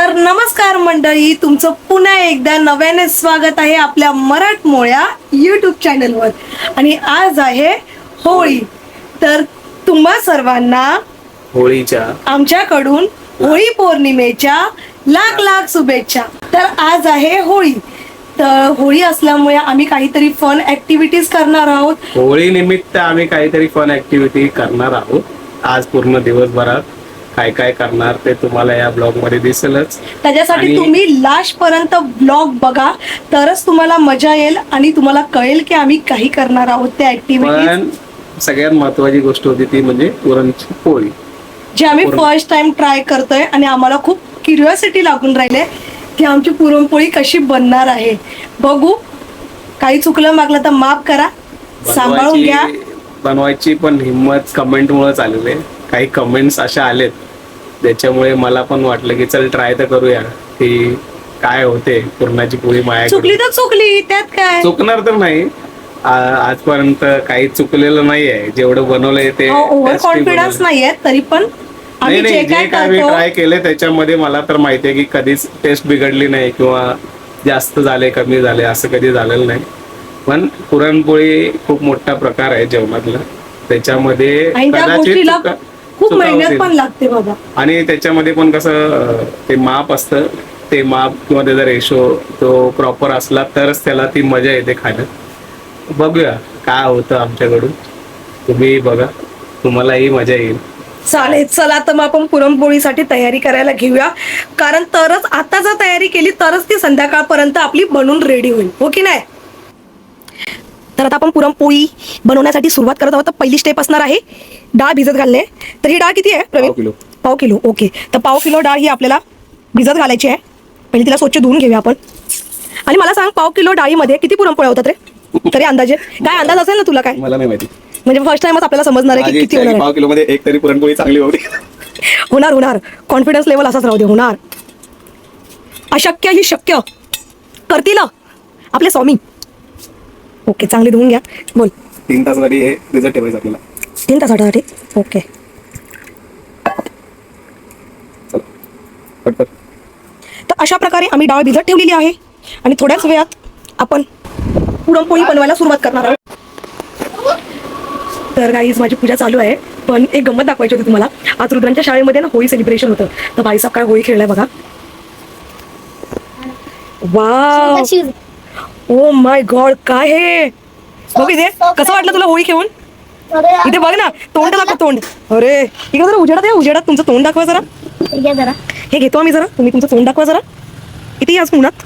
तर नमस्कार मंडळी, तुमचं पुन्हा एकदा नव्याने स्वागत आहे आपल्या मराठमोळ्या यूट्यूब चॅनलवर. आणि आज आहे होळी. तर तुम्हा सर्वांना होळीच्या आमच्याकडून होळी पौर्णिमेच्या लाख लाख शुभेच्छा. तर आज आहे होळी. तर होळी असल्यामुळे आम्ही काहीतरी फन ऍक्टिव्हिटीज करणार आहोत. होळी निमित्त आम्ही काहीतरी फन ऍक्टिव्हिटी करणार आहोत. आज पूर्ण दिवसभरात काय काय करणार ते तुम्हाला या ब्लॉग मध्ये दिसेलच. त्याच्यासाठी तुम्ही लास्ट पर्यंत ब्लॉग बघा, तरच तुम्हाला मजा येईल आणि तुम्हाला कळेल की आम्ही काही करणार आहोत त्या ऍक्टिव्हिटीज. पण सगळ्यात महत्वाची गोष्ट होती ती म्हणजे पुरणची पोळी, जे आम्ही फर्स्ट टाइम ट्राय करतोय आणि आम्हाला खूप क्युरिओसिटी लागून राहिले की आमची पुरणपोळी कशी बनणार आहे. बघू, काही चुकलं मागलं तर माफ करा, सांभाळून घ्या. बनवायची पण हिंमत कमेंट मुळे आलेली आहे. काही कमेंट्स अशा आलेत त्याच्यामुळे मला पण वाटलं की चल ट्राय तर करूया की काय होते पुरणाची पोळी. माया चुकली तर चुकली, त्यात काय. चुकणार तर नाही, आजपर्यंत काही चुकलेलं नाहीये. जेवढं बनवलंय ते ओव्हर कॉन्फिडन्स नाहीये, तरी पण आम्ही जे काय करतो ट्राय केले त्याच्यामध्ये मला तर माहितीये की कधीच टेस्ट बिघडली नाही किंवा जास्त झाले कमी झाले असं कधी झालेलं नाही. पण पुरणपोळी खूप मोठा प्रकार आहे जेवणातला. त्याच्यामध्ये कदाचित खूप मेहनत पण लागते बाबा. आणि त्याच्यामध्ये पण कसं ते माप असतं, ते माप किंवा त्याचा रेशो तो प्रॉपर असला तरच त्याला ती मजा येते खाण्यात. बघूया काय होतं आमच्याकडून, तुम्ही बघा, तुम्हालाही मजा येईल. चालेल, चला तर मग आपण पुरणपोळीसाठी तयारी करायला घेऊया. कारण तरच आता जर तयारी केली तरच ती संध्याकाळपर्यंत आपली बनून रेडी होईल, हो की नाही. तर आता आपण पुरणपोळी बनवण्यासाठी सुरुवात करत आहोत. तर पहिली स्टेप असणार आहे डाळ भिजत घालणे. तर ही डाळ किती आहे प्रवीण? पाव किलो. ओके, तर पाव किलो डाळ ही आपल्याला भिजत घालायची आहे. पहिली तिला स्वच्छ धुवून घेऊया आपण. आणि मला सांग, पाव किलो डाळीमध्ये किती पुरणपोळ्या होतात रे तरी अंदाजे? काय अंदाज असेल ना तुला? काय मला नाही माहिती, म्हणजे फर्स्ट टाइमच आपल्याला समजणार आहे की किती होणार. पाव किलो मध्ये एक तरी पुरणपोळी चांगली होती. होणार होणार, कॉन्फिडन्स लेवल असाच राहू दे. होणार. अशक्य ही शक्य करतील आपले स्वामी. ओके, चांगली धुवून घ्या. बोल. 3 तासासाठी हे रिझल्ट ठेवायचं आपल्याला. 3 तासासाठी. ओके, तर अशा प्रकारे आम्ही डाळ भिजत ठेवलेली आहे आणि थोड्याच वेळात आपण पुरणपोळी बनवायला सुरुवात करणार आहोत. तर गाईज, माझी पूजा चालू आहे. पण एक गंमत दाखवायची होती तुम्हाला. आज रुद्रांच्या शाळेमध्ये ना होळी सेलिब्रेशन होतं. तर बाईसाहेब काय होळी खेळलाय बघा. वाव, ओ माय गॉड, काय हे बघ. इथे कसं वाटलं तुला होळी खेळून? इथे बघ ना, तोंड दाखव, तोंड. अरे इकडे जरा उजेडात या, उजेडात तुमचं तोंड दाखवा जरा. हे घेतो आम्ही जरा, तुम्ही तुमचं तोंड दाखवा जरा. इथे याच उन्हात.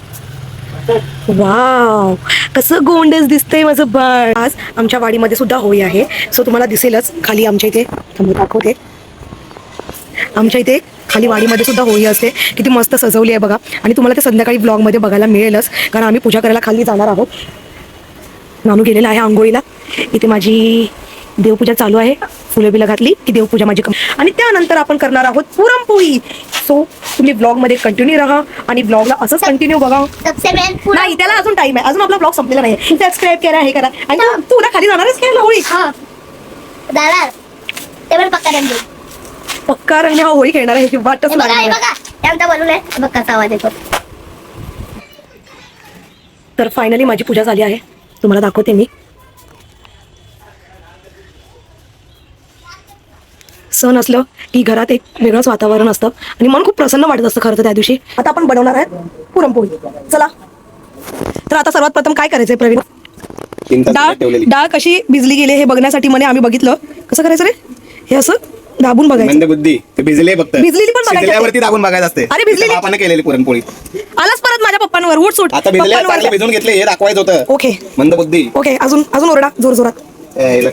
वाव, कसं गोंडस दिसतंय माझं बाळ. आज आमच्या वाडीमध्ये सुद्धा होळी आहे. सो तुम्हाला दिसेलच खाली आमच्या इथे. दाखवते, आमच्या इथे खाली वाडीमध्ये सुद्धा होळी असते. किती मस्त सजवली आहे बघा. आणि तुम्हाला ते संध्याकाळी ब्लॉगमध्ये बघायला मिळेलच, कारण आम्ही पूजा करायला खाली जाणार आहोत. नानू गेलेला आहे आंघोळीला. इथे माझी देवपूजा चालू आहे. फुलं बिलं घातली की देवपूजा माझी आणि त्यानंतर आपण करणार आहोत पुरणपोळी. सो तुम्ही ब्लॉग मध्ये कंटिन्यू राहा आणि ब्लॉगला असंच कंटिन्यू बघा. नाही, त्याला अजून टाइम आहे, अजून आपला ब्लॉग संपलेला नाही. सबस्क्राईब करा, हे करा. आणि तुला खाली जाणारच काय होळी? पक्का रंग हा होळी खेळणार आहे, वाटच नाही. तर फायनली माझी पूजा झाली आहे, तुम्हाला दाखवते मी. सण असलं की घरात एक वेगळंच वातावरण असतं आणि मन खूप प्रसन्न वाटत असतं खरं तर त्या दिवशी. आता आपण बनवणार आहे पुरणपोळी. चला, तर आता सर्वात प्रथम काय करायचंय प्रवीण? डाळ कशी भिजली गेली हे बघण्यासाठी म्हणे आम्ही बघितलं. कसं करायचं रे? हे असं दाबून बघायचं. बुद्धी भिजले, फक्त भिजलेली पण बघायची, दाबून बघायचं असते. अरे भिजलेली आपण केलेली पुरणपोळी. आलाच परत माझ्या पप्पांवर. उठ सुट. आता भिजून घेतले हे दाखवायचं होतं. ओके, मंद बुद्धी. ओके, अजून अजून ओरडा जोर जोरात.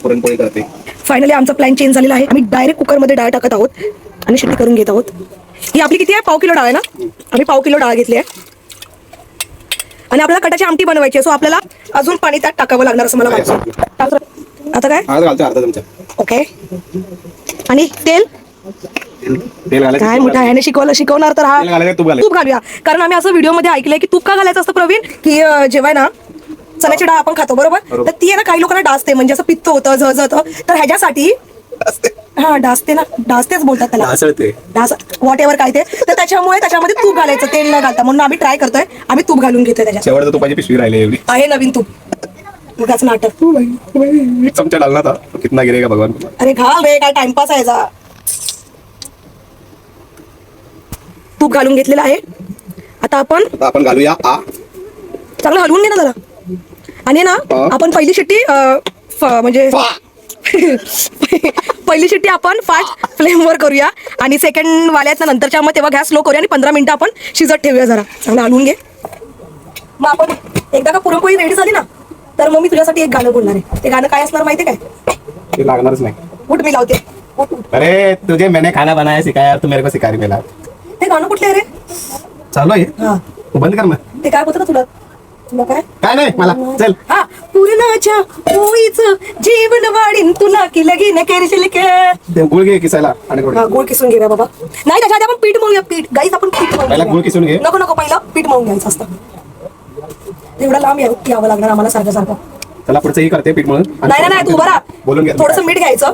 पुरणपोळी करते. फायनली आमचा प्लॅन चेंज झालेला आहे. आम्ही डायरेक्ट कुकरमध्ये डाळ टाकत आहोत आणि शिट्टी करून घेत आहोत. ही आपली किती आहे? पाव किलो डाळ आहे ना. आम्ही पाव किलो डाळ घेतली आहे आणि आपल्याला कटाची आमटी बनवायची आहे. सो आपल्याला अजून पाणी त्यात टाकावं लागणार असं मला वाटतं. आता काय? ओके, आणि तेल काय मोठा ह्याने शिकवणार तर हा तूप घालूया. कारण आम्ही असं व्हिडिओ मध्ये ऐकलंय की तूप का घालायचं असतं प्रवीण? की जेव्हा ना चण्याची डाळ आपण खातो बरोबर, तर ती आहे ना काही लोकांना डासते, म्हणजे असं पित्त होतं, जळजळतं. तर ह्याच्यासाठी हा डासते ना, डासतेच बोलतात त्याला, असळते. डास व्हॉट एव्हर काय ते. तर त्याच्यामुळे त्याच्यामध्ये तूप घालायचं, तेल न घालता. म्हणून आम्ही ट्राय करतोय, आम्ही तूप घालून घेतोय त्याच्यात. शेवटचं तुपाची पिशवी राहिली एवढी आहे नवीन तूप, उगाच नाटक. चमचा डालना था, तो कितना गिरेगा भगवान को. अरे घाल रे, काय टाइमपास आहे याचा. तूप घालून घेतलेलं आहे. आता आपण घालूया चांगलं हलवून घे ना जरा. आणि ना आपण पहिली शिट्टी म्हणजे पहिली शिट्टी आपण फास्ट फ्लेमवर करूया आणि सेकंड वाल्यात नंतरच्या मग तेव्हा गॅस स्लो करूया आणि 15 मिनिटं आपण शिजत ठेवूया. जरा चांगलं हलवून घे. मग आपण एकदा का पुरणपोळी रेडी झाली ना, तर मग मी तुझ्यासाठी एक गाणं बोलणार आहे. ते गाणं काय असणार माहिती काय? ते लागणारच नाही. उठ, मी लावते. उठ. अरे तुझे मैंने खाना बनाया सिखाया, तू मेरे को सिखा रही पहिला. ते गाणं कुठले आहे रे? चालू आहे. हा, तू बंद कर ना. ते काय होतं का तुला? तुला काय नाही मला. चल. हा, पुरणाच्या पोळीचं जेवण वाढीन तुला की लगीन करशील के. ते गुळ घे किसायला आणि गोड. हा, गुळ किसून घेऊया बाबा. नाही, त्याच्या आधी आपण पीठ मळूया. पीठ गाईस, आपण पीठ मळूया. पहिला गुळ किसून घे. नको पहिलं पीठ मळून घ्यायचं असतं. एवढा लांब यावं लागणार आम्हाला सारखं सारखं. चला पुढचंही करते पीठ म्हणून. नाही तू बरा बोलून घे. थोडंसं मीठ घ्यायचं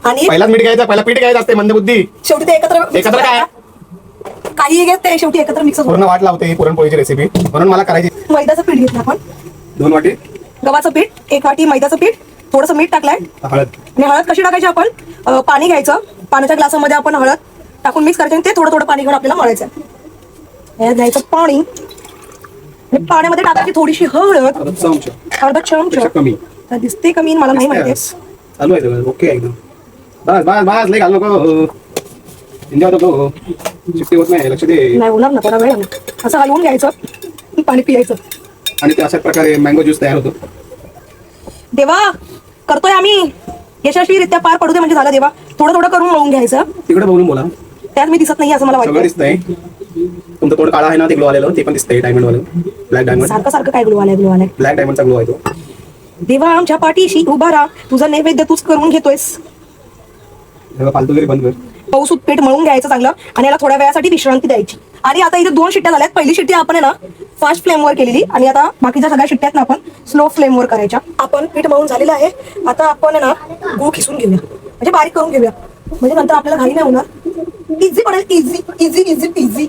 आणि पहिलाच मीठ घ्यायचं, पहिला पीठ घ्यायचं असते मंदबुद्धी. शेवटी ते एकत्र काय काही घेत ते शेवटी एकत्र मिक्स पूर्ण वाट लावते ही पुरणपोळीची रेसिपी, म्हणून मला करायची. मैद्याचं पीठ घेतलं आपण 2 वाटी, गव्हाचं पीठ 1 वाटी, मैद्याचं पीठ, थोडंसं मीठ टाकलंय. हळद. आणि हळद कशी टाकायची? आपण पाणी घ्यायचं, पाण्याच्या ग्लासामध्ये आपण हळद टाकून मिक्स करायचं आणि ते थोडं थोडं पाणी घेऊन आपल्याला मळायचं. यात घ्यायचं पाणी आणि पाण्यामध्ये टाकायची थोडीशी हळद, अर्धा चमचा. कमी तर दिसते कमी, मला नाही माहिती. चालू आहे ओके एकदम. बस बस बस, लई घाल नको. एन्जॉय नको, शिफ्टी होत नाही. लक्ष दे. नाही होणार ना, थोडा वेळ. असं हलवून घ्यायचं, पाणी पियायचं आणि ते अशा प्रकारे मँगो ज्यूस तयार होतो. देवा, करतोय आम्ही, यशस्वीरित्या पार पडू दे म्हणजे झालं देवा. थोडं थोडं करून मळून घ्यायचं. तिकडे बोलून बोला. त्यात मी दिसत नाही असं मला सगळं वाटतं. दिसतंय. तुमचं तोंड काळा आहे ना, ते ग्लो आलेलं ते पण दिसतंय. डायमंड वालं, ब्लॅक डायमंड. सारखं सारखं काय ग्लो आलाय ब्लॅक डायमंडचा ग्लो आहे तो. देवा, आमच्या पाठीशी उभा राहा, तुझं नैवेद्य तूच करून घेतोयस. फालतूगिरी बंद कर. पाऊसूत पीठ मळून घ्यायचं चांगलं आणि याला थोड्या वेळासाठी विश्रांती द्यायची. आणि आता इथे 2 शिट्ट्या झाल्यात. पहिली शिट्टी आपण आहे ना फास्ट फ्लेमवर केलेली आणि आता बाकीच्या सगळ्या शिट्ट्यात ना आपण स्लो फ्लेमवर करायच्या. आपण पीठ मळून झालेलं आहे. आता आपण आहे ना गूळ खिसून घेऊया, म्हणजे बारीक करून घेऊया, म्हणजे नंतर आपल्याला घाई नाही होणार. इझी पडेल. Easy easy easy easy.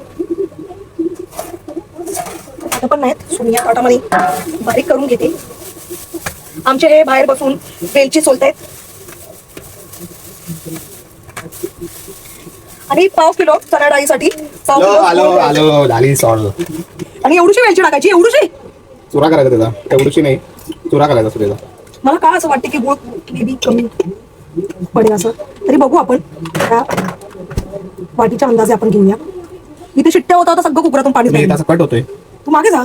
आता पण नाहीत, सुनिया ताटामध्ये बारीक करून घेते. आमचे हे बाहेर बसून वेलची सोलतायत. आणि 1/2 किलो चणा डाळीसाठी 1/2 किलो आलो झाली सॉल. आणि एवढीशी वेलची टाकायची. एवढीशी चुरा करायचा त्याचा, एवढीशी नाही, चुरा करायचा असतो त्याचा. मला का असं वाटतं की गुळ बेबी कमी पडेल असं. तरी बघू आपण, त्या वाटीच्या अंदाजे आपण घेऊया. इथे शिट्ट्या होता सगळं कुकरातून पाणी नाही, जाईल. तसं कट होतोय. तू मागे जा,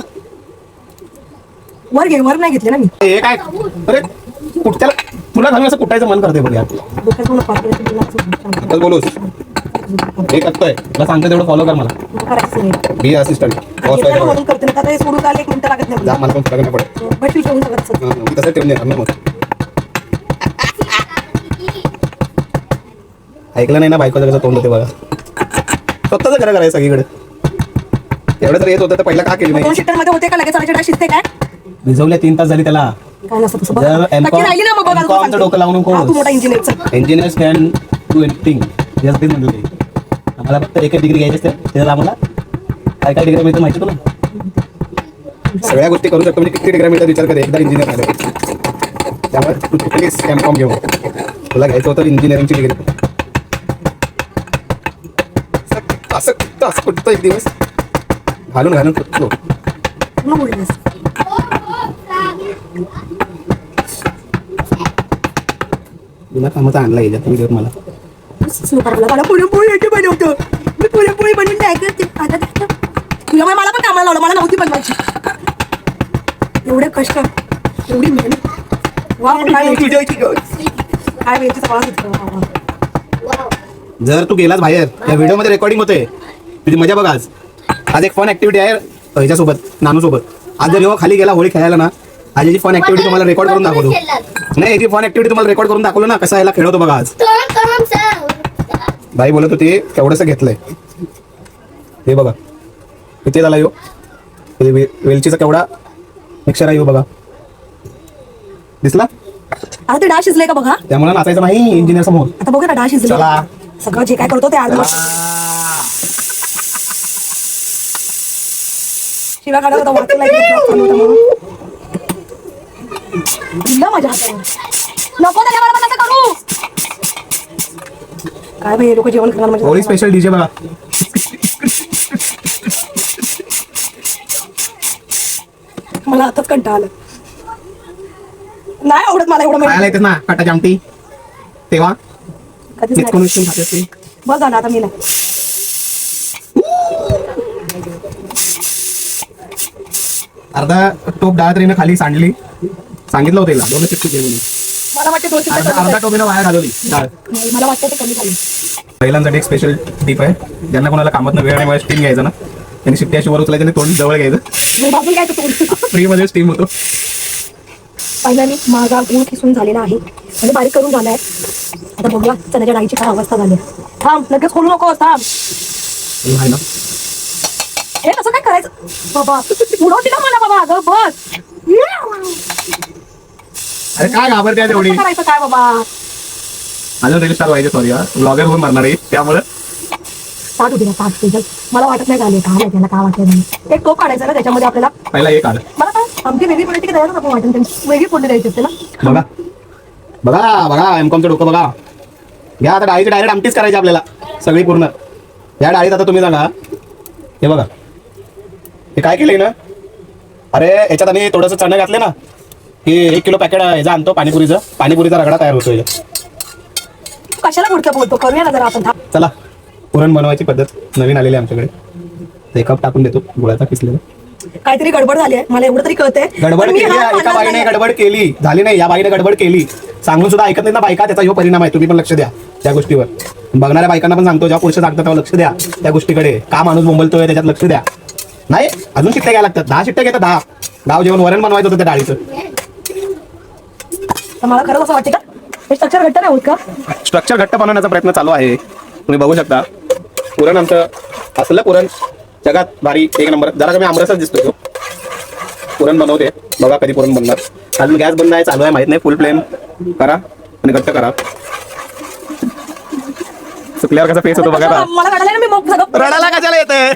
वर घे. वर नाही घेतले ना मी. हे काय? अरे कुठच्याला तुला घालून असं कुठायचं मन करते बघ यार. डोक्यात मला पाठवायचं तुला. बस बोलूस. हे करतोय, तुला सांगतो तेवढं फॉलो कर मला. करायचं नाही. बी असिस्टंट म्हणून करते ना. आता हे सोडून आले 1 मिनिटं लागत नाही. जा, मला पण तुला नाही पडत. भेटतील घेऊन सगळं. मी तसं ठेवून देणार ना मग. ऐकलं नाही ना बायकोचं कसं तोंड होते बघा. स्वतःच खरं करायचं सगळीकडे. एवढं तर येत होतं तर पहिला का केली 2 नाही? शिट्ट्यांमध्ये होते का लगेच आमची डाळ शिजते काय? भिजवल्या 3 तास झाली त्याला. काय नसतं तसं. जर नक्की राहिली ना मग बघा. M.Com चं डोकं लावून नको. तू मोठा इंजिनियरचा. Engineers can do anything. यासाठीच म्हटलं ते. आम्हाला फक्त 1 डिग्री घ्यायची असते, त्याला आम्हाला काय काय डिग्री मिळतं माहिती तुला? सगळ्या गोष्टी करू शकतो म्हणजे किती डिग्री मिळतात विचार कर. एकदा इंजिनियर झालं त्यामुळे तू प्लीज M.Com घेऊ. तुला घ्यायचं होतं इंजिनिअरिंगची डिग्री. असं असं कुठतं एक दिवस घालून घालून कुठतो. तुला कामाचा आणला याच्यात व्हिडिओ मला. पुरणपोळी बनवतो मी. पुरणपोळी बनवून काय करते आता. तुझ्यामुळे मला पण कामाला लावलं. मला नव्हती बनवायची. एवढे कष्ट, एवढी मेहनत. वा, काय वेळची सगळा. जर तू गेलास बाहेर, या व्हिडिओ मध्ये रेकॉर्डिंग होते, तुझी मजा बघ. आज एक फन ऍक्टिव्हिटी आहे ह्याच्यासोबत, नानू सोबत. आज जर खाली गेला होळी खेळायला ना, आज याची फन ऍक्टिव्हिटी तुम्हाला रेकॉर्ड करून दाखवतो. नाही, याची फन ऍक्टिव्हिटी तुम्हाला रेकॉर्ड करून दाखवलं ना, कसं याला खेळवतो बघा. आज बाई बोलत होती केवढंसं घेतलंय हे बघा. किती झाला यो वेलचीचा केवढा मिक्सर आहे यो बघा. दिसला? आता ते डाळ शिजले का बघा. त्यामुळे नाचायचं नाही इंजिनियर समोर. आता बघा ना डाळ शिजले. चला. सगळं जे काय करतो ते अर्धवट शिवा काढत होता वाचला दिलं माझ्या हातावर. नको त्याच्या मला नका करू. काय भाई लोक जेवण करणार होळी म्हणजे स्पेशल डीजे बघा. मला आताच कंटाळा आला. नाही आवडत मला एवढं खायला माहिती. येतेच ना काटाची आमटी तेव्हा कधीच इतकं नाही. नुसतं खाते असते. बस झालं आता मी नाही. अर्धा टोप डाळ तरीने खाली सांडली. सांगितलं होतं हिला, 2 चिप्स घे म्हणून. मला वाटतं 2 चिप्स अर्धा टोपीनं वाया घालवली डाळ. नाही, मला वाटतं ते कमी झाली. महिलांसाठी एक स्पेशल टीप आहे. ज्यांना कोणाला कामात वेळ आणि स्टीम घ्यायचं ना, त्यांनी शिट्टी अशी वर उचलायची आणि तोंड जवळ घ्यायचं. मी बाजूला काय करतो फ्री मध्ये स्टीम होतो. पहिल्याने माझा गूळ खिसून झालेला आहे म्हणजे बारीक करून झालाय. आता बघूया चण्याच्या डाळीची काय अवस्था झाली. थांब लगेच खोलू नको. थांब आहे ना. हे कसं काय करायचं बाबा. उडवती ना मला बाबा. अगं बस. अरे काय घाबरते तेवढी. कसं करायचं काय बाबा. अजून रील स्टार व्हायचे. सॉरी ब्लॉगर होऊन मरणार आहे त्यामुळे. साठ होती ना 5 पेजच. मला वाटत नाही झाले काय माहिती काय वाटत नाही. एक टोप काढायचा ना त्याच्यामध्ये आपल्याला. पहिला एक आलं. मला काय आमची वेगळी पडली की द्यायला नको वाटेल. त्यांची वेगळी फोडणी द्यायची असते ना. बघा बघा बघा एमकॉमचं डोकं बघा. घ्या आता डाळीची डायरेक्ट आमटीच करायची आपल्याला सगळी पूर्ण. या डाळीत आता तुम्ही सांगा. हे बघा हे काय केलंय ना. अरे याच्यात आम्ही थोडंसं चणं घातले ना की 1 किलो पॅकेट ह्याचा आणतो पाणीपुरीचा रगडा तयार होतो. कशाला पुढचं बोलतो. करूया ना जरा आपण. थांब. चला पुरण बनवायची पद्धत नवीन आलेली आहे आमच्याकडे. 1 कप टाकून देतो गुळाचा किसलेला. काहीतरी गडबड झाली आहे मला एवढं तरी कळतंय. गडबड पण मी केली. हात एका मारणार बाईने नाही. गडबड केली झाली नाही. या बाईने गडबड केली सांगून सुद्धा ऐकत नाही ना बायका. त्याचा ह्यो परिणाम आहे. तुम्ही पण लक्ष द्या त्या गोष्टीवर. बघणाऱ्या बायकांना पण सांगतो, जेव्हा पुरुष सांगतात तेव्हा लक्ष द्या त्या गोष्टीकडे. का माणूस बोंबलतोय त्याच्यात लक्ष द्या. नाही अजून शिट्ट्या घ्यायला लागतात. 10 शिट्ट्या घेतात. 10 गाव जेवण वरण बनवायचं होतं त्या डाळीचं. तर मला खरंच असं वाटतं का हे स्ट्रक्चर घट्ट नाही होत का. स्ट्रक्चर घट्ट बनवण्याचा प्रयत्न चालू आहे. तुम्ही बघू शकता पुरण आमचं असलं पुरण जगात भारी 1 नंबर. जरा कमी आमरसच दिसतोय तो. पुरण बनवते बघा कधी पुरण बनणार. अजून गॅस बंद आहे चालू आहे माहित नाही. फुल फ्लेम करा आणि घट्ट करा. सुकल्यावर कसा फेस होतो बघा आता. मला काढायला ना मी मग सगळं रडायला कशाला येते.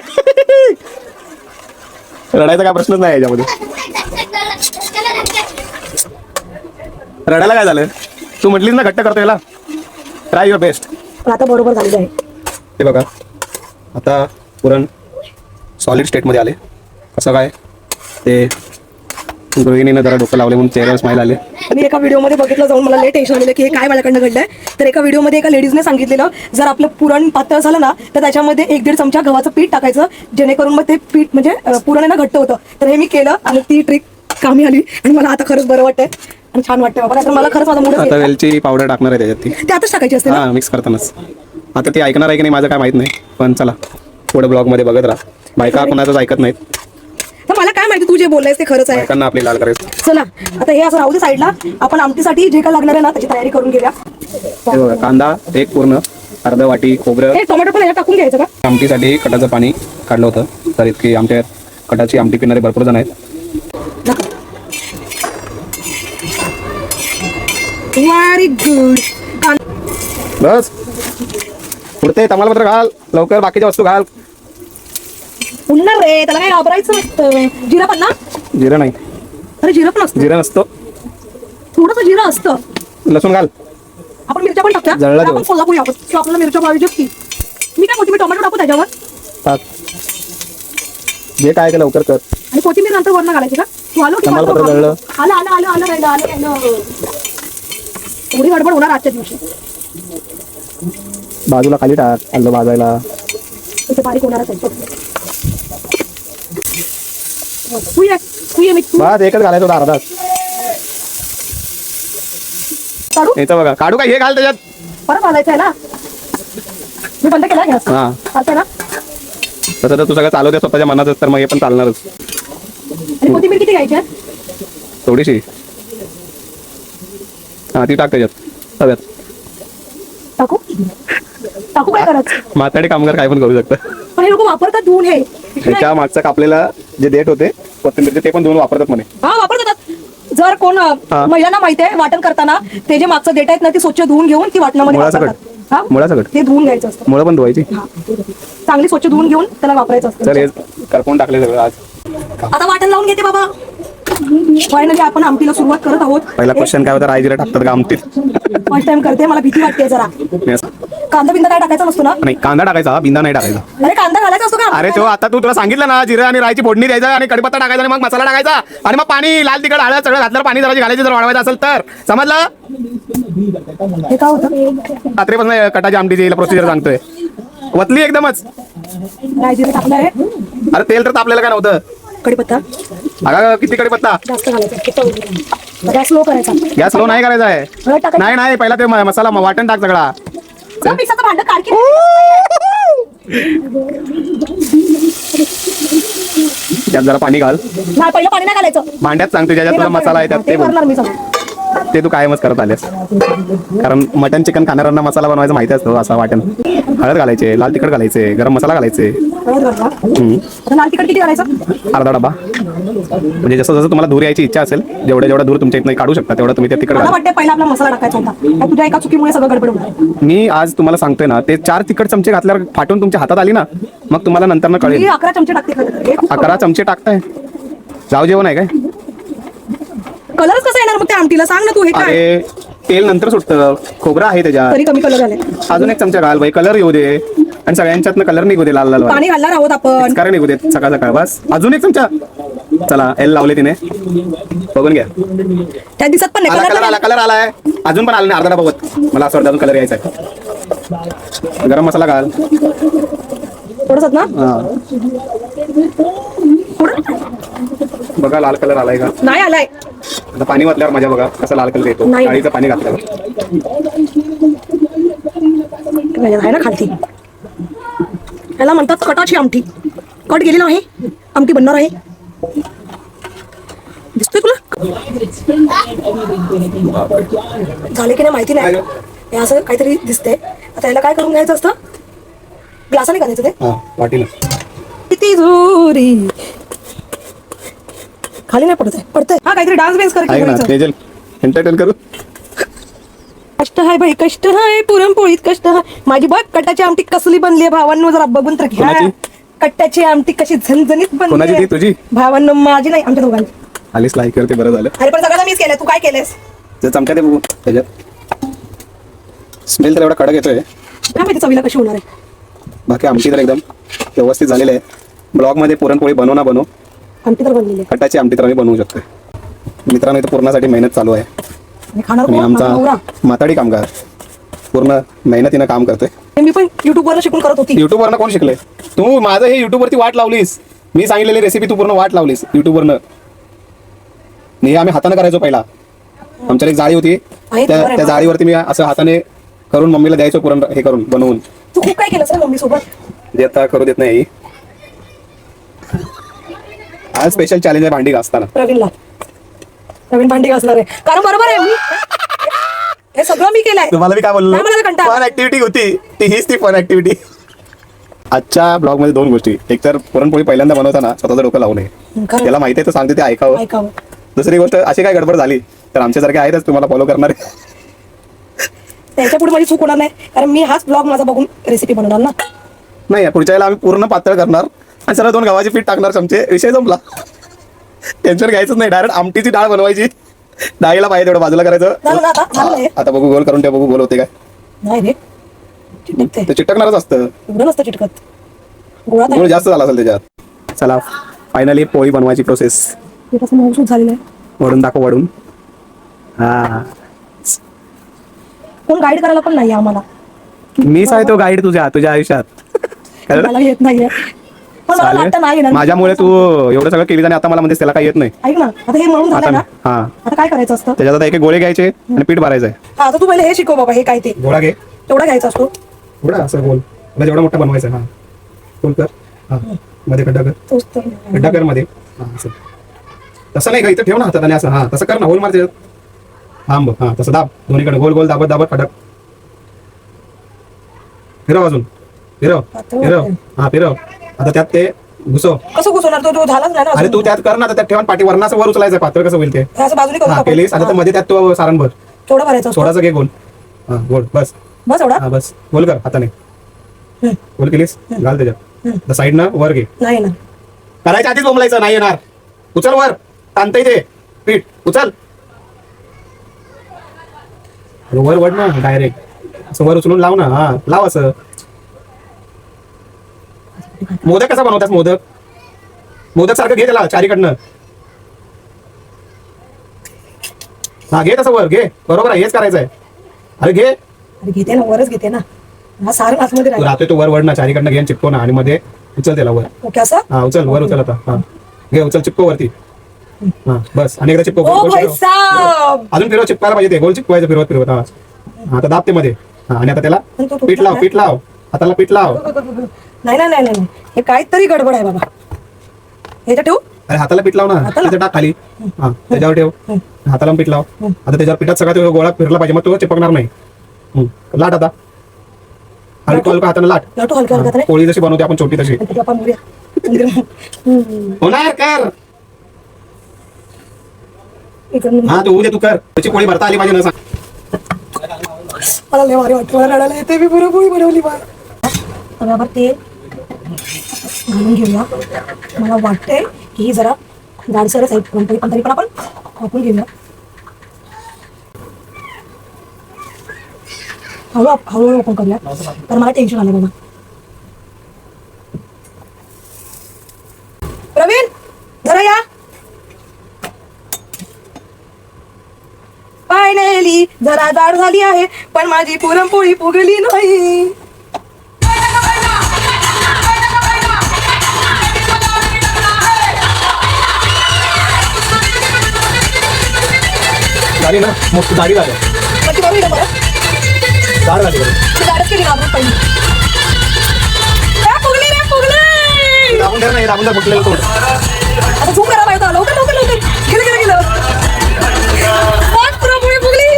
रडायचा काय प्रश्नच नाही याच्यामध्ये. रडायला काय झालं. तू म्हटलीस ना घट्ट करतो याला. Try your best. पण आता बरोबर झालेलं आहे. हे बघा आता पुरण सॉलिड स्टेटमध्ये आले. कसं काय ते गृहिणीनं जरा डोकं लावले म्हणून चेहऱ्यावर स्माईल आले. मी एका व्हिडिओमध्ये बघितलं जाऊन मला लय टेन्शन आलेलं की हे काय माझ्याकडनं घडलंय. तर एका व्हिडिओमध्ये एका लेडीजने सांगितलेलं जर आपलं पुरण पातळ झालं ना तर त्याच्यामध्ये 1-1.5 चमचा गव्हाचं पीठ टाकायचं जेणेकरून मग ते पीठ म्हणजे पुरण आहे ना घट्ट होतं. तर हे मी केलं आणि ती ट्रिक कामी आली आणि मला आता खरंच बरं वाटतंय आणि छान वाटतंय बाबा. तर मला खरंच माझा मूड आता वेलची पावडर टाकणार आहे त्याच्यात. ती ते आताच टाकायची असते ना. हां मिक्स करतानाच. आता ती ऐकणार आहे की नाही माझं काय माहित नाही. पण चला पुढे ब्लॉगमध्ये बघत राहा. बायका कोणाचंच ऐकत नाहीत. तर मला काय माहिती तू जे बोललायस ते खरंच आहे. बायकांना आपली लाल करायचं. चला आता हे असं राहू दे साईडला. आपण आमटीसाठी जे काय लागणार आहे ना त्याची तयारी करून घेऊया. हे बघा कांदा 1 पूर्ण, अर्धा वाटी खोबरं. हे टोमॅटो पण याला टाकून घ्यायचं का. आमटीसाठी कटाचं पाणी काढलं होतं. तर इतकी आमच्या कटाची आमटी पिणारे भरपूर जण आहेत. Very good. बस पुढते तमालपत्र घाल लवकर. बाकीच्या वस्तू घाल. पुन्हा रे त्याला काय घाबरायचं नसतं. जिरा पण ना. जिरं नाही. अरे जिरा पण असतं. जिरं नसतं. थोडंसं जिरा असतं. लसूण घाल. आपण मिरच्या पण टाकूया. जळला आपण देऊ. कोल्हापुरी आपण किंवा आपल्याला मिरच्या पाहिजे की मी काय म्हणते मी टोमॅटो टाकू त्याच्यावर टाक. जे काय ते लवकर कर. आणि कोथिंबीर नंतर वरण घालायची का. तू आलो की तमालपत्र जळलं. आलं आलं आलं आलं राहिलं आलं राहिलं. थोडी गडबड होणार आजच्या दिवशी. बाजूला खाली टाक आलं भाजायला. तिथे बारीक होणारच आहे. कुये मी बस एकच घालायचं होतं अर्धा. काढू याचं बघा काढू का. हे घाल त्याच्यात. परत घालायचं आहे ना. मी बंद केला गॅस. हां चालतंय ना. तसं तर तू सगळं चालवते स्वतःच्या मनातच तर मग हे पण चालणारच. आणि कोथिंबीर किती घ्यायची आहे. थोडीशी. हां ती टाक त्याच्यात तव्यात. टाकू टाकू काय करायचं. म्हातारे कामगार काय पण करू शकतं. पण हे लोक वापरतात धुवून हे. त्याच्या मागचं कापलेला जे देठ होते कोथिंबीरचे ते पण धुवून वापरतात म्हणे. हा वापरतात. जर कोण महिलांना माहिती आहे वाटण करताना ते जे मागचं डेटा आहेत ना ते स्वच्छ धुवून घेऊन ती वाटणामध्ये मुळासकट. वापरतात. हा? मुळासकट. ते धुवून घ्यायचं असतं. मुळं पण धुवायची. हा. चांगली स्वच्छ धुवून घेऊन त्याला वापरायचं तर असतं. हे करपून टाकले सगळं आज. आता वाटण लावून घेते बाबा. फायनली आपण आमटीला सुरुवात करत आहोत. पहिला क्वेश्चन काय होता, राई जिरा टाकतात का आमटीत? फर्स्ट टाइम करते, मला भीती वाटते जरा. कांदा बिंदा काय टाकायचा नसतो ना? नाही, कांदा टाकायचा, बिंदा नाही टाकायचा. अरे कांदा घालायचा असतो का? अरे तो आता तुला सांगितलं ना, जिरं आणि राईची फोडणी द्यायचं आणि कढीपत्ता टाकायचा आणि मग मसाला टाकायचा आणि मग पाणी, लाल तिखट, हळद सगळं घातलं, पाणी जरा घालायचं जर वाढवायचं असेल तर. समजलं? हे काय होतं? रात्रीपासून कटाची आमटीची प्रोसिजर सांगतोय. वतली एकदमच. राई जिरं टाकलं आहे. अरे तेल तर तापलेलं काय नव्हतं. कढीपत्ता अगं किती कढीपत्ता? जास्त घालायचा. गॅस स्लो करायचा. गॅस स्लो नाही करायचा आहे. हळद टाकायची. नाही नाही, पहिला ते मसाला वाटण टाक सगळा. मिक्सरचं भांडं काढ की. त्यात जरा पाणी घाल. नाही, पहिलं पाणी नाही घालायचं. भांड्यात सांगतो ज्याच्यात तुला मसाला आहे त्यात ते ते बोल. करणार मी सगळं. ते तू कायमच करत आलेस, कारण मटन चिकन खाणाऱ्यांना मसाला बनवायचा माहिती असतो. असा वाटण हळद घालायचे, लाल तिखट घालायचे, गरम मसाला घालायचे. हळद घाला. आता लाल तिखट किती घालायचं? अर्धा डबा. म्हणजे जसं जसं तुम्हाला दूर यायची इच्छा असेल, जेवढा दूर तुमच्या इथनं काढू शकता तेवढा तुम्ही ते तिखट मला घाला. वाटतं पहिला आपला मसाला टाकायचा होता. पण तुझ्या एका चुकीमुळे सगळं गडबड होतं. मी आज तुम्हाला सांगतोय ना, ते 4 तिखट चमचे घातल्यावर फाटून तुमच्या हातात आली ना, मग तुम्हाला नंतर मी कळेल. 11 चमचे टाकते खरं. 11 चमचे टाकताय. जाऊ जेवण आहे काय? कलरच कसा येणार मग त्या आमटीला सांग ना तू. हे काय अरे तेल नंतर सुटतं, खोबरं आहे त्याच्यात. तरी कमी कलर झाले. अजून एक चमचा घाल बाई, कलर येऊ दे आणि सगळ्यांच्यातनं कलर निघू दे, लाल लाल वाले. पाणी घालणार आहोत आपण. कारण निघू देत सकाळ सकाळ. बस अजून एक चमचा. चला एल लावले तिने, बघून घ्या. त्या दिवसात पण नाही कलर आला, कलर आलाय. अजून पण आला नाही, अर्धा डबा बघ. मला असं वाटतं अजून कलर यायचा आहे. गरम मसाला घाल थोडंसं ना. हा. बघा लाल कलर आलाय का? नाही आलाय. आता पाणी वाटल्यावर मजा बघा कसं लाल कलर येतो. नाही. डाळीचं पाणी घातल्यावर. आहे ना खालती. याला म्हणतात कटाची आमटी. कट गेली नाही, आमटी बनणार आहे. दिसतोय तुला? झाले की नाही माहिती नाही. हे असं काहीतरी दिसतंय. आता याला काय करून घ्यायचं असतं? ग्लासाने घालायचं ते. हा वाटीला. किती जोरी. खाली नाही पडत आहे. पडतंय. हा काहीतरी डान्स बेन्स आहे ना कर. तेजल, एंटरटेन करू. कष्ट आहे बाई, कष्ट आहे, पुरणपोळीत कष्ट आहे. माझी बघ कटाची आमटी कसली बनली आहे भावांनो, जरा बघून तर घ्या. कोणाची? कट्ट्याची आमटी कशी झणझणीत बनली कोणाची ती, आहे. तुझी? भावांनो, माझी नाही, आमच्या दोघांची. आलीस लाईक करते, बरं झालं. अरे पण सगळं मीच केलंय, तू काय केलंयस? ते चमचा दे बघू त्याच्यात. स्मेल तर एवढा कडक येतोय. काय माहिती चवीला कशी होणार आहे. बाकी आमटी तर एकदम व्यवस्थित झालेलं आहे. ब्लॉग मध्ये पुरणपोळी बनव ना बनव, आमटी तर बनलेली आहे. कटाची आमटी तर आम्ही बनवू शकतो. मित्रांनो इथं पूर्णासाठी मेहनत चालू आहे. आणि खाणार आणि कोण? माझा नवरा. आमचा माताडी कामगार पूर्ण मेहनतीनं काम करतोय. हे मी पण युट्यूब वर शिकून करत होती. युट्यूब वरनं कोण शिकले? तू माझं हे युट्यूब वरती वाट लावलीस. मी सांगितलेली रेसिपी तू पूर्ण वाट लावलीस युट्यूब वरनं. हे आम्ही हाताने करायचो पहिला. आमच्याकडे एक जाळी होती, आहे, बरं आहे, त्या जाळीवरती मी असं हाताने करून मम्मीला द्यायचो पुरण हे करून बनवून. तू खूप काय केलंस रे मम्मी सोबत. जे आता करू देत नाही. आज स्पेशल चॅलेंज आहे भांडी घासताना. प्रवीण भांडी घासणार आहे. कारण बरोबर आहे, मी हे सगळं मी केलंय. तुम्हाला मी काय बोललो, काय मला कंटाळा? फन ऍक्टिव्हिटी होती ती, हीच ती फन ऍक्टिव्हिटी. आजच्या ब्लॉग मध्ये 2 गोष्टी. एक तर पुरणपोळी पहिल्यांदा बनवताना स्वतःचं डोकं लावू नये. खरं. त्याला माहिती आहे तर सांगते ते ऐकावं. ऐकावं. दुसरी गोष्ट, अशी काय गडबड झाली तर आमच्यासारखे आहेतच तुम्हाला फॉलो करणारे. त्याच्या पुढे माझी चूक होणार नाही, कारण मी हाच ब्लॉग माझा बघून रेसिपी बनवणार ना. नाही, पुढच्या वेळेला आम्ही पूर्ण पातळ करणार आणि सरळ 2 गव्हाचे पीठ टाकणार चमचे, विषय संपला. टेन्शन घ्यायचंच नाही. डायरेक्ट आमटीची डाळ बनवायची. डाळीला पाहिजे तेवढं बाजूला करायचं. झालं ना आता? झालं ना हे? आता बघू गोल करून ठेव, बघू गोल होते काय. नाही रे, चिटकते. ते चिटकणारच असतं. एवढं नसतं चिटकत. गोळा गोळ जास्त झाला असेल त्याच्यात. चला फायनली पोळी बनवायची प्रोसेस. पिठाचं मऊसूत झालेलं आहे. वडून दाखव, वडून. हा, कोण गाईड करायला पण नाही आम्हाला. मीच आहे तो गाईड तुझ्या आयुष्यात. कळलं? मला येत नाहीये, पण मला वाटतं नाही येणार. माझ्यामुळे तू एवढं सगळं केली आणि आता मला म्हणतेस त्याला काही येत नाही. ऐक ना, आता हे मळून झालं आता ना. हा, आता काय करायचं असतं? त्याच्यात आता एक गोळे घ्यायचे आणि पीठ भरायचंय. हा, आता तू पहिले हे शिकव बाबा, हे काय ते गोळा घे. तेवढा घ्यायचा असतो. थोडा असं गोल, मला जेवढा मोठा बनवायचा. हा, गोल कर. हा, मध्ये खड्डा कर. तोच तर. खड्डा कर मध्ये. हा, असं तसं नाही का, इथं ठेव ना हातात आणि असं. हा, तसं कर ना, होल मारते. थांब. हा, तसं दाब दोन्हीकडे, गोल गोल दाबत दाबत खड्डा फिरव. अजून फिरव, फिरव. हा, फिरव. आता त्यात ते घुसव. कसं घुसवणार तो झालाच नाही ना अरे अजून. तू त्यात कर ना, तर त्यात ठेवा पाठी वरनं असं वर उचलायचं, पातळ कसं होईल ते. हे असं बाजूने करू हा आपण. केलीस, आता हा. मध्ये त्यात तो सारण भर. केवढं भरायचं असतं? थोडासा घे गोल. हा गोल बस. बस एवढा? हा बस गोल कर हाताने. हम्म. गोल केलीस घाल त्याच्यात. साईड ना वर घे. नाही ना. करायच्या आधीच बोंबलायचं, नाही येणार. उचल वर, ताणतंय ते पीठ, उचल. वर वड ना डायरेक्ट, असं वर उचलून लाव ना. हा लाव असं. मोदक कसा बनवतात? मोदक सारखं घे त्याला चारीकडनं. हा घे तसं वर घे. बरोबर आहे, हेच करायचं आहे. अरे घे. अरे घेते ना, वरच घेते ना. हा सारं आतमध्ये तू राहील. राहतोय तो वर वड ना, चारीकडनं घे आणि चिपको ना, आणि मध्ये उचल त्याला वर. ओके असं? हा उचल वर, उचल आता. हा घे उचल, चिपको वरती. हा बस, आणि एकदा चिपको. ओ गोल भाई फिरव. साहब. अजून फिरव, चिपकायला पाहिजे ते. गोल चिपकवायचं फिरवत फिरवत. हा आता दाब ते मध्ये. हा आणि आता त्याला पण तो पीठ लाव, तुटला पीठ लाव हाताला, पीठ लाव. नाही नाही नाही नाही, हे काहीतरी गडबड आहे बाबा. ह्याच्या ठेवू? अरे हाताला पीठ लाव ना, हाताला? तिथे टाक खाली. हा त्याच्यावर ठेव. हाताला पीठ लाव. आता त्याच्यावर पिठात सगळा तो गोळा फिरला पाहिजे, मग तो चिपकणार नाही. लाट आता हलकं हलकं हाताने लाट. लाटू हलक्या हलक्या हाताने. पोळी जशी बनवते आपण छोटी तशी. आणि त्याची आपण उड्या. होणार कर. इकडून हा तू उद्या तू कर, त्याची पोळी भरता आली पाहिजे ना सांग. मला लय भारी वाटतं, मला रडायला येते. मी पुरणपोळी बनवली बा. तव्यावर तेल घालून घेऊया. मला वाटतंय की ही जरा जाडसरच आहे पुरणपोळी, पण तरी पण आपण वापरून घेऊया. हळूहळू ओपन करूया, तर मला टेन्शन आलं बाबा. प्रवीण जरा या. फायनली जरा जाड झाली आहे, पण माझी पुरणपोळी फुगली नाही. झाली ना मग जाडी झाली. मग ती बरोबर आहे बरं. जाड झाली बरं. ती जाडच केली ना आपण पहिली. फुगली रे फुगली. दाबून धर नाही, दाबून धर फुटलेलं तोड. आता झूम करा पाहिजे. लवकर लवकर लवकर. गेलं. पुरणपोळी फुगली.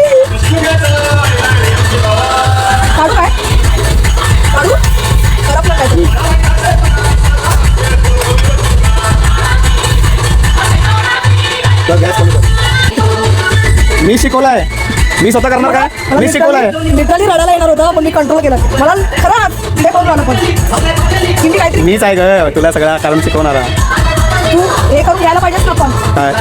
काढू काय? काढू? करपलं काय तुम्ही? गॅस कमी कर. मी शिकवलाय, मी स्वतः करणार काय? मी शिकवलाय. लिटरली रडायला येणार होतं, पण मी कंट्रोल केलं. मला खरं लय पाहून राहिलं, पण किती काहीतरी मीच आहे ग तुला सगळा कारण शिकवणारा. तू हे करून घ्यायला पाहिजेस ना पण. काय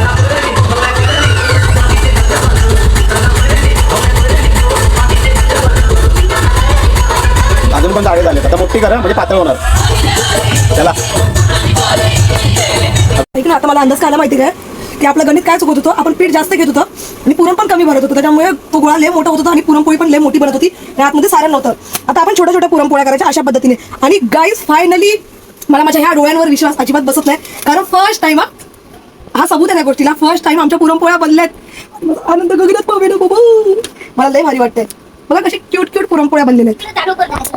अजून पण जाडे झाले, आता मोठी करा म्हणजे पातळ होणार त्याला. ऐक ना, आता मला अंदाज काय माहिती काय की आपलं गणित काय चुकत होतं. आपण पीठ जास्त घेत होतं आणि पुरण पण कमी भरत होतं, त्याच्यामुळे तो गोळा लय मोठा होत होता आणि पुरणपोळी पण लय मोठी बनत होती आणि आतमध्ये सारण नव्हतं. आता आपण छोट्या छोट्या पुरणपोळ्या करायच्या अशा पद्धतीने. आणि गाईज फायनली मला माझ्या ह्या डोळ्यांवर विश्वास अजिबात बसत नाही, कारण फर्स्ट टाइम हा सबूत आहे त्या गोष्टीला. फर्स्ट टाइम आमच्या पुरणपोळ्या बनल्यात. आनंद गगनात पावे ना बाबा. मला लय भारी वाटतंय. बघा कशी क्यूट क्यूट पुरणपोळ्या बनलेल्या आहेत.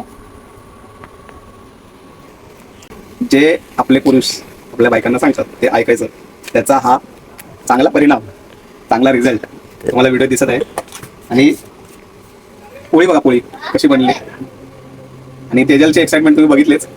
जे आपले पुरुष आपल्या बायकांना सांगतात ते ऐकायचं, त्याचा हा चांगला परिणाम, चांगला रिझल्ट तुम्हाला व्हिडिओ दिसत आहे. आणि पोळी बघा, पोळी कशी बनली, आणि तेजलची एक्साइटमेंट तुम्ही बघितलेच.